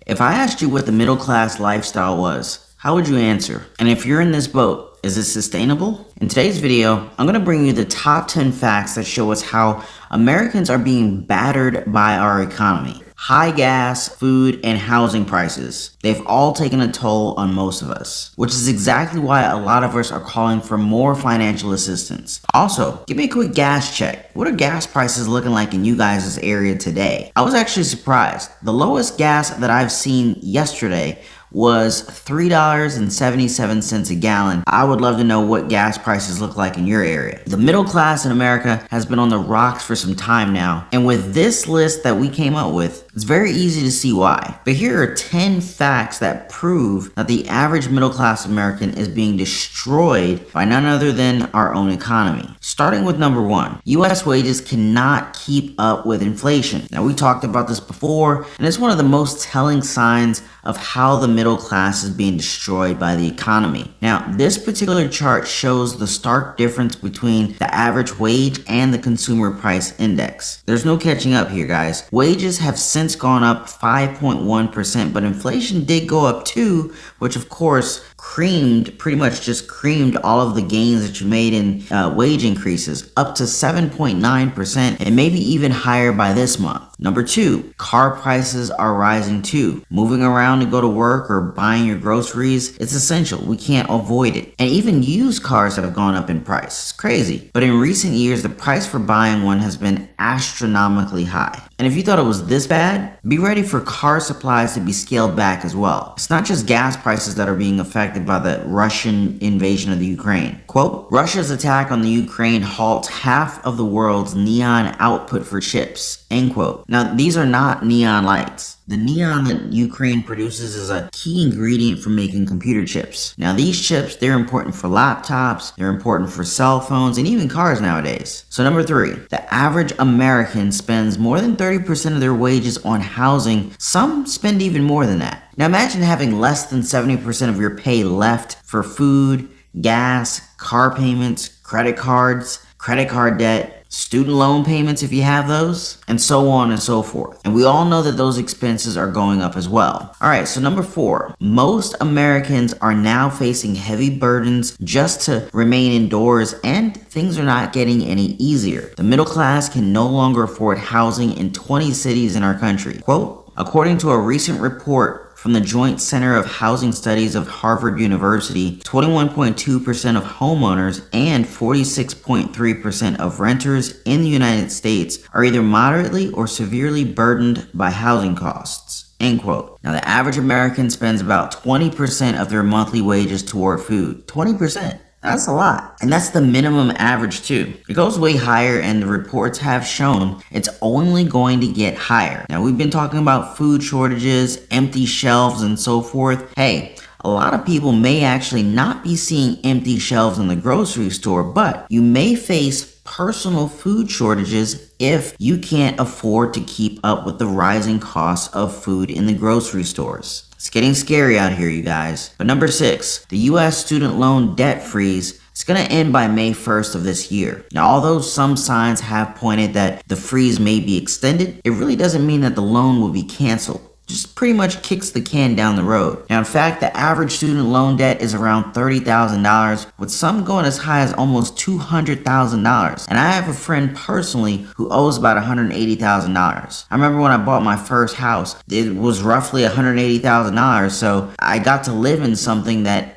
If I asked you what the middle class lifestyle was, how would you answer? And if you're in this boat, is it sustainable? In today's video, I'm going to bring you the top 10 facts that show us how Americans are being battered by our economy. High gas, food, and housing prices. They've all taken a toll on most of us, which is exactly why a lot of us are calling for more financial assistance. Also, give me a quick gas check. What are gas prices looking like in you guys' area today? I was actually surprised. The lowest gas that I've seen yesterday was $3.77 a gallon. I would love to know what gas prices look like in your area. The middle class in America has been on the rocks for some time now, and with this list that we came up with, it's very easy to see why. But here are 10 facts that prove that the average middle class American is being destroyed by none other than our own economy. Starting with number 1, US wages cannot keep up with inflation. Now, we talked about this before, and it's one of the most telling signs of how the middle class is being destroyed by the economy. Now, this particular chart shows the stark difference between the average wage and the consumer price index. There's no catching up here, guys. Wages have since gone up 5.1%, but inflation did go up too, which of course pretty much just creamed all of the gains that you made in wage increases, up to 7.9% and maybe even higher by this month. Number 2, car prices are rising too. Moving around to go to work or buying your groceries, it's essential. We can't avoid it. And even used cars have gone up in price. It's crazy. But in recent years, the price for buying one has been astronomically high. And if you thought it was this bad, be ready for car supplies to be scaled back as well. It's not just gas prices that are being affected by the Russian invasion of the Ukraine. Quote, Russia's attack on the Ukraine halts half of the world's neon output for chips. End quote. Now, these are not neon lights. The neon that Ukraine produces is a key ingredient for making computer chips. Now, these chips, they're important for laptops, they're important for cell phones, and even cars nowadays. So number 3, the average American spends more than 30% of their wages on housing. Some spend even more than that. Now, imagine having less than 70% of your pay left for food, gas, car payments, credit cards, credit card debt, student loan payments if you have those, and so on and so forth. And we all know that those expenses are going up as well. Alright, so number 4, most Americans are now facing heavy burdens just to remain indoors, and things are not getting any easier. The middle class can no longer afford housing in 20 cities in our country. Quote, according to a recent report from the Joint Center of Housing Studies of Harvard University, 21.2% of homeowners and 46.3% of renters in the United States are either moderately or severely burdened by housing costs. End quote. Now, the average American spends about 20% of their monthly wages toward food. 20%. That's a lot. And that's the minimum average too. It goes way higher, and the reports have shown it's only going to get higher. Now, we've been talking about food shortages, empty shelves, and so forth. Hey, a lot of people may actually not be seeing empty shelves in the grocery store, but you may face personal food shortages if you can't afford to keep up with the rising costs of food in the grocery stores. It's getting scary out here, you guys. But number 6, the US student loan debt freeze is going to end by May 1st of this year. Now, although some signs have pointed that the freeze may be extended, it really doesn't mean that the loan will be canceled. Just pretty much kicks the can down the road. Now, in fact, the average student loan debt is around $30,000, with some going as high as almost $200,000. And I have a friend personally who owes about $180,000. I remember when I bought my first house, it was roughly $180,000, so I got to live in something that,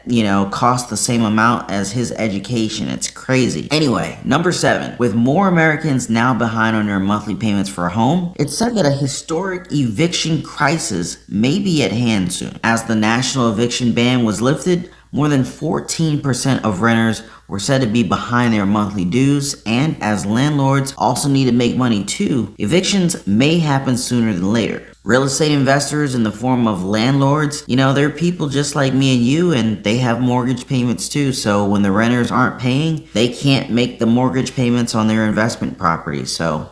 cost the same amount as his education. It's crazy. Anyway, number 7, with more Americans now behind on their monthly payments for a home, it's said that a historic eviction crisis may be at hand soon. As the national eviction ban was lifted, more than 14% of renters were said to be behind their monthly dues, and as landlords also need to make money too, evictions may happen sooner than later. Real estate investors in the form of landlords, they're people just like me and you, and they have mortgage payments too, so when the renters aren't paying, they can't make the mortgage payments on their investment property, so,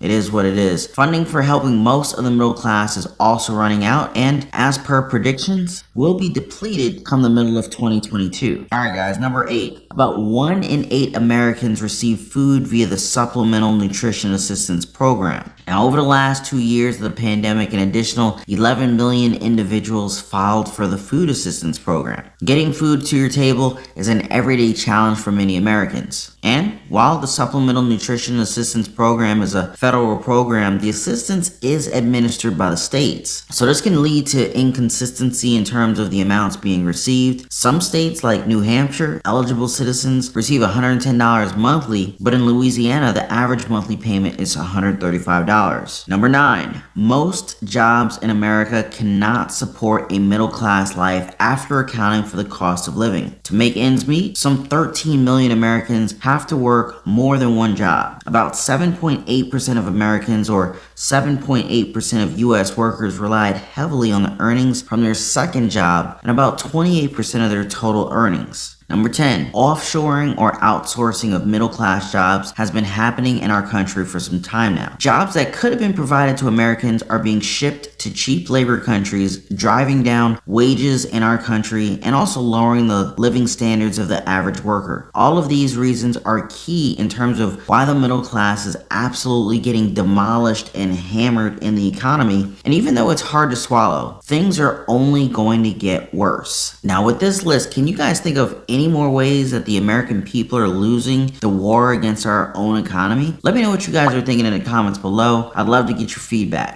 it is what it is. Funding for helping most of the middle class is also running out, and as per predictions, will be depleted come the middle of 2022. Alright guys, number 8. About 1 in 8 Americans receive food via the Supplemental Nutrition Assistance Program. Now, over the last 2 years of the pandemic, an additional 11 million individuals filed for the food assistance program. Getting food to your table is an everyday challenge for many Americans. And while the Supplemental Nutrition Assistance Program is a federal program, the assistance is administered by the states. So this can lead to inconsistency in terms of the amounts being received. Some states like New Hampshire, eligible citizens receive $110 monthly, but in Louisiana, the average monthly payment is $135. Number 9, most jobs in America cannot support a middle-class life after accounting for the cost of living. To make ends meet, some 13 million Americans have to work more than one job. About 7.8% of Americans, or 7.8% of U.S. workers, relied heavily on the earnings from their second job, and about 28% of their total earnings. Number 10, offshoring or outsourcing of middle-class jobs has been happening in our country for some time now. Jobs that could have been provided to Americans are being shipped to cheap labor countries, driving down wages in our country and also lowering the living standards of the average worker. All of these reasons are key in terms of why the middle class is absolutely getting demolished and hammered in the economy. And even though it's hard to swallow, things are only going to get worse. Now, with this list, can you guys think of any more ways that the American people are losing the war against our own economy? Let me know what you guys are thinking in the comments below. I'd love to get your feedback.